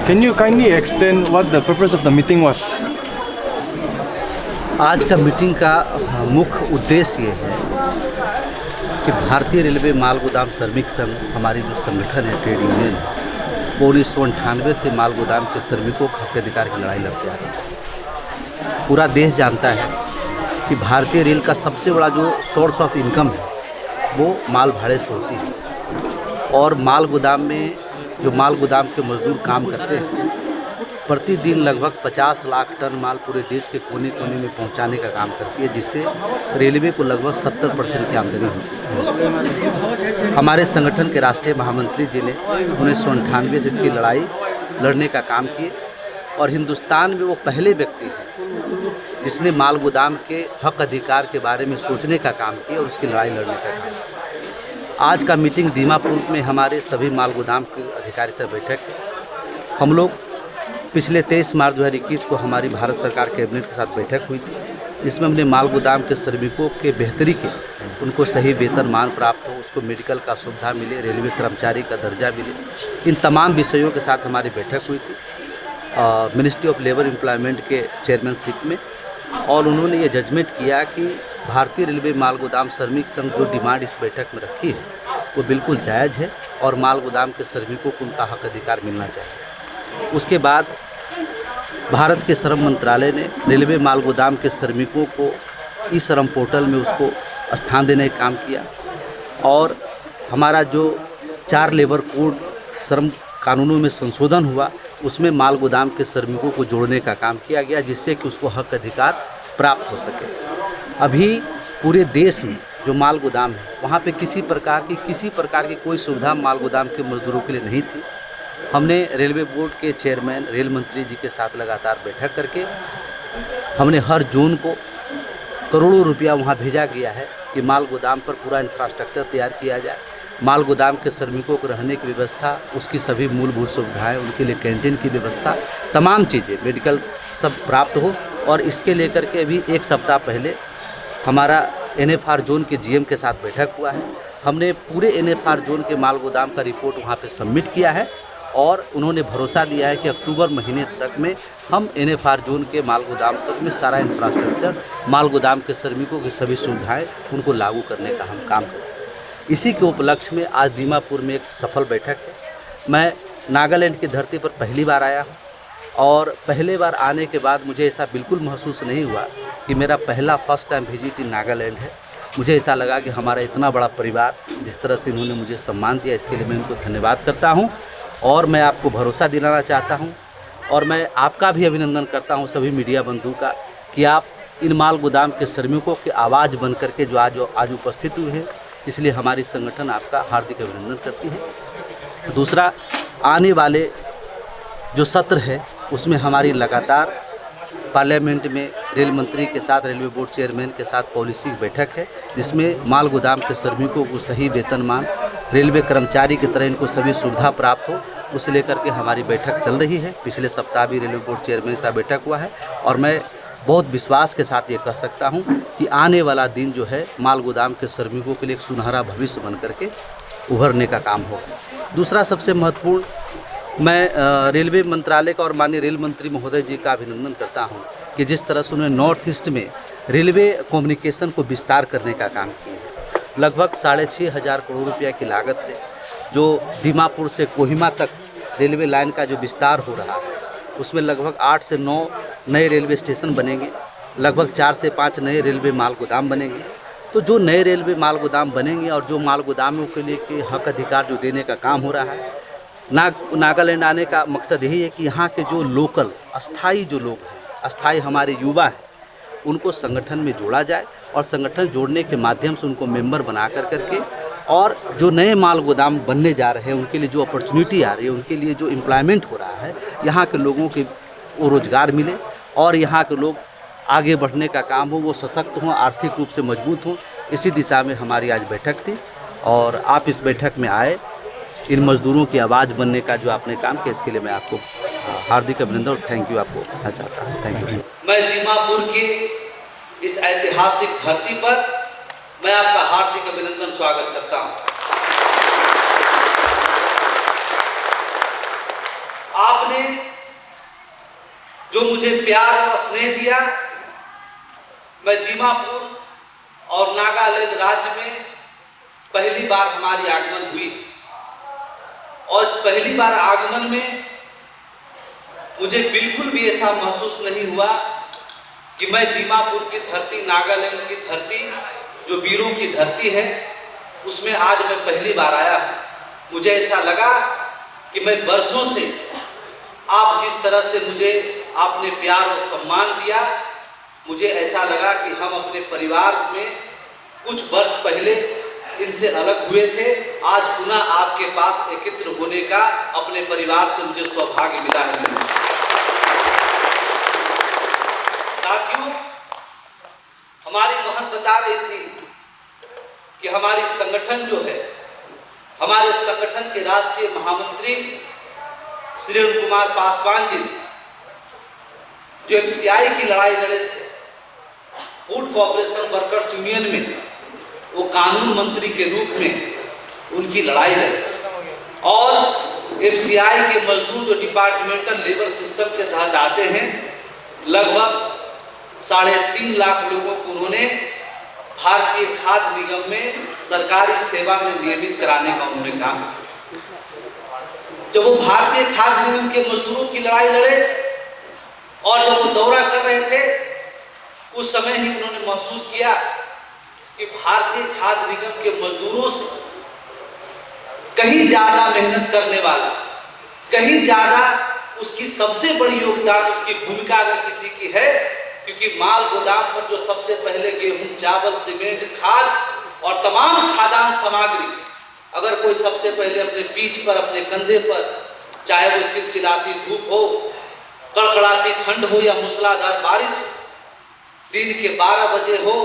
Can you kindly explain what the purpose of the meeting was? आज का meeting का मुख्य उद्देश्य ये है कि भारतीय रेलवे माल गोदाम श्रमिक संघ, हमारी जो संगठन है, ट्रेड यूनियन है, वो 1998 से माल गोदाम के श्रमिकों के हक अधिकार की लड़ाई लड़ते आ रही है। पूरा देश जानता है कि भारतीय रेल का सबसे बड़ा जो सोर्स ऑफ इनकम है वो माल भाड़े से होती है। और माल गोदाम में जो माल गोदाम के मजदूर काम करते हैं, प्रतिदिन लगभग 50 लाख टन माल पूरे देश के कोने कोने में पहुंचाने का काम करती है, जिससे रेलवे को लगभग 70% की आमदनी होती है। हमारे संगठन के राष्ट्रीय महामंत्री जी ने 1998 से इसकी लड़ाई लड़ने का काम किए और हिंदुस्तान में वो पहले व्यक्ति हैं जिसने माल गोदाम के हक अधिकार के बारे में सोचने का काम किया और उसकी लड़ाई लड़ने का काम किया। आज का मीटिंग दीमापुर में हमारे सभी माल गोदाम के अधिकारी से बैठक है। हम लोग पिछले 23 मार्च 2021 को हमारी भारत सरकार कैबिनेट के साथ बैठक हुई थी, जिसमें हमने माल गोदाम के श्रमिकों के बेहतरी के, उनको सही वेतनमान प्राप्त हो, उसको मेडिकल का सुविधा मिले, रेलवे कर्मचारी का दर्जा मिले, इन तमाम विषयों के साथ हमारी बैठक हुई थी मिनिस्ट्री ऑफ लेबर एम्प्लॉयमेंट के चेयरमैनशिप में। और उन्होंने ये जजमेंट किया कि भारतीय रेलवे माल गोदाम श्रमिक संघ जो डिमांड इस बैठक में रखी है वो बिल्कुल जायज़ है और माल गोदाम के श्रमिकों को उनका हक अधिकार मिलना चाहिए। उसके बाद भारत के श्रम मंत्रालय ने रेलवे माल गोदाम के श्रमिकों को ई श्रम पोर्टल में उसको स्थान देने का काम किया और हमारा जो 4 लेबर कोड श्रम कानूनों में संशोधन हुआ, उसमें माल गोदाम के श्रमिकों को जोड़ने का काम किया गया, जिससे कि उसको हक अधिकार प्राप्त हो सके। अभी पूरे देश में जो माल गोदाम है वहाँ पे किसी प्रकार की कोई सुविधा माल गोदाम के मजदूरों के लिए नहीं थी। हमने रेलवे बोर्ड के चेयरमैन रेल मंत्री जी के साथ लगातार बैठक करके हमने हर जोन को करोड़ों रुपया वहाँ भेजा गया है कि माल गोदाम पर पूरा इंफ्रास्ट्रक्चर तैयार किया जाए, माल गोदाम के श्रमिकों को रहने की व्यवस्था, उसकी सभी मूलभूत सुविधाएं, उनके लिए कैंटीन की व्यवस्था, तमाम चीज़ें, मेडिकल सब प्राप्त हो। और इसके लेकर के अभी 1 सप्ताह पहले हमारा NFR जोन के GM के साथ बैठक हुआ है। हमने पूरे NFR जोन के माल गोदाम का रिपोर्ट वहाँ पे सबमिट किया है और उन्होंने भरोसा दिया है कि अक्टूबर महीने तक में हम NFR जोन के माल गोदाम तक में सारा इंफ्रास्ट्रक्चर, माल गोदाम के श्रमिकों की सभी सुविधाएं उनको लागू करने का हम काम करें। इसी के उपलक्ष्य में आज दीमापुर में एक सफल बैठक है। मैं नागालैंड की धरती पर पहली बार आया हूँ और पहले बार आने के बाद मुझे ऐसा बिल्कुल महसूस नहीं हुआ कि मेरा पहला first time visit in Nagaland है। मुझे ऐसा लगा कि हमारा इतना बड़ा परिवार, जिस तरह से इन्होंने मुझे सम्मान दिया, इसके लिए मैं उनको धन्यवाद करता हूँ। और मैं आपको भरोसा दिलाना चाहता हूँ और मैं आपका भी अभिनंदन करता हूँ सभी मीडिया बंधु का कि आप इन माल गोदाम के श्रमिकों की आवाज़ बन करके जो आज उपस्थित हुए हैं, इसलिए हमारी संगठन आपका हार्दिक अभिनंदन करती है। दूसरा, आने वाले जो सत्र है उसमें हमारी लगातार पार्लियामेंट में रेल मंत्री के साथ, रेलवे बोर्ड चेयरमैन के साथ पॉलिसी बैठक है, जिसमें माल गोदाम के श्रमिकों को सही वेतनमान, रेलवे कर्मचारी की तरह इनको सभी सुविधा प्राप्त हो, उसे लेकर के हमारी बैठक चल रही है। पिछले सप्ताह भी रेलवे बोर्ड चेयरमैन के साथ बैठक हुआ है और मैं बहुत विश्वास के साथ ये कह सकता हूँ कि आने वाला दिन जो है माल गोदाम के श्रमिकों के लिए एक सुनहरा भविष्य बन करके उभरने का काम होगा। दूसरा, सबसे महत्वपूर्ण, मैं रेलवे मंत्रालय का और माननीय रेल मंत्री महोदय जी का अभिनंदन करता हूं कि जिस तरह से उन्होंने नॉर्थ ईस्ट में रेलवे कम्युनिकेशन को विस्तार करने का काम किया है। लगभग 6,500 करोड़ रुपया की लागत से जो दीमापुर से कोहिमा तक रेलवे लाइन का जो विस्तार हो रहा है, उसमें लगभग 8 से 9 नए रेलवे स्टेशन बनेंगे, लगभग 4 से 5 नए रेलवे माल गोदाम बनेंगे। तो जो नए रेलवे माल गोदाम बनेंगे और जो माल गोदामों के लिए के हक अधिकार जो देने का काम हो रहा है, नागालैंड आने का मकसद यही है कि यहाँ के जो लोकल अस्थाई जो लोग हैं, अस्थाई हमारे युवा हैं, उनको संगठन में जोड़ा जाए और संगठन जोड़ने के माध्यम से उनको मेंबर बना करके और जो नए माल गोदाम बनने जा रहे हैं उनके लिए जो अपॉर्चुनिटी आ रही है, उनके लिए जो एम्प्लॉयमेंट हो रहा है, यहाँ के लोगों के वो रोज़गार मिले और यहाँ के लोग आगे बढ़ने का काम हो, वो सशक्त हों, आर्थिक रूप से मजबूत हों। इसी दिशा में हमारी आज बैठक थी और आप इस बैठक में आए, इन मजदूरों की आवाज़ बनने का जो आपने काम किया, इसके लिए मैं आपको हार्दिक अभिनंदन और थैंक यू आपको कहना चाहता हूँ। Thank you. मैं दीमापुर की इस ऐतिहासिक धरती पर मैं आपका हार्दिक अभिनंदन स्वागत करता हूँ। आप आपने जो मुझे प्यार और स्नेह दिया, मैं दीमापुर और नागालैंड राज्य में पहली बार हमारी आगमन हुई और इस पहली बार आगमन में मुझे बिल्कुल भी ऐसा महसूस नहीं हुआ कि मैं दीमापुर की धरती, नागालैंड की धरती, जो वीरों की धरती है, उसमें आज मैं पहली बार आया। मुझे ऐसा लगा कि मैं वर्षों से आप जिस तरह से मुझे आपने प्यार और सम्मान दिया, मुझे ऐसा लगा कि हम अपने परिवार में कुछ वर्ष पहले इनसे अलग हुए थे। आज पुनः आपके पास एकत्र होने का अपने परिवार से मुझे सौभाग्य मिला है। साथियों, हमारी बहन बता रही थी कि हमारी संगठन जो है, हमारे संगठन के राष्ट्रीय महामंत्री श्री अरुण कुमार पासवान जी, जो एफसीआई की लड़ाई लड़े थे, फूड कॉर्पोरेशन वर्कर्स यूनियन में वो कानून मंत्री के रूप में उनकी लड़ाई लड़ी और एफसीआई के मजदूर जो डिपार्टमेंटल लेबर सिस्टम के तहत आते हैं, लगभग 3.5 लाख लोगों को उन्होंने भारतीय खाद्य निगम में सरकारी सेवा में नियमित कराने का उन्होंने काम किया। जब वो भारतीय खाद्य निगम के मजदूरों की लड़ाई लड़े और जब वो दौरा कर रहे थे, उस समय ही उन्होंने महसूस किया कि भारतीय खाद्य निगम के मजदूरों से कहीं ज्यादा मेहनत करने वाला, कहीं ज्यादा उसकी सबसे बड़ी योगदान, उसकी भूमिका अगर किसी की है, क्योंकि माल गोदाम पर जो सबसे पहले गेहूं, चावल, सीमेंट, खाद और तमाम खाद्यान्न सामग्री अगर कोई सबसे पहले अपने पीठ पर, अपने कंधे पर, चाहे वो चिलचिलाती धूप हो, कड़कड़ाती ठंड हो या मूसलाधार बारिश हो, दिन के 12 बजे हो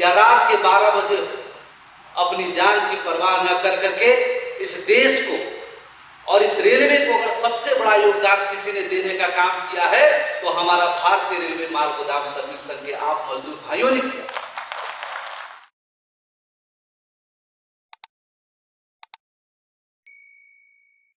या रात के 12 बजे हो, अपनी जान की परवाह न कर करके इस देश को और इस रेलवे को अगर सबसे बड़ा योगदान किसी ने देने का काम किया है तो हमारा भारतीय रेलवे माल गोदाम श्रमिक संघ के आप मजदूर भाइयों ने किया।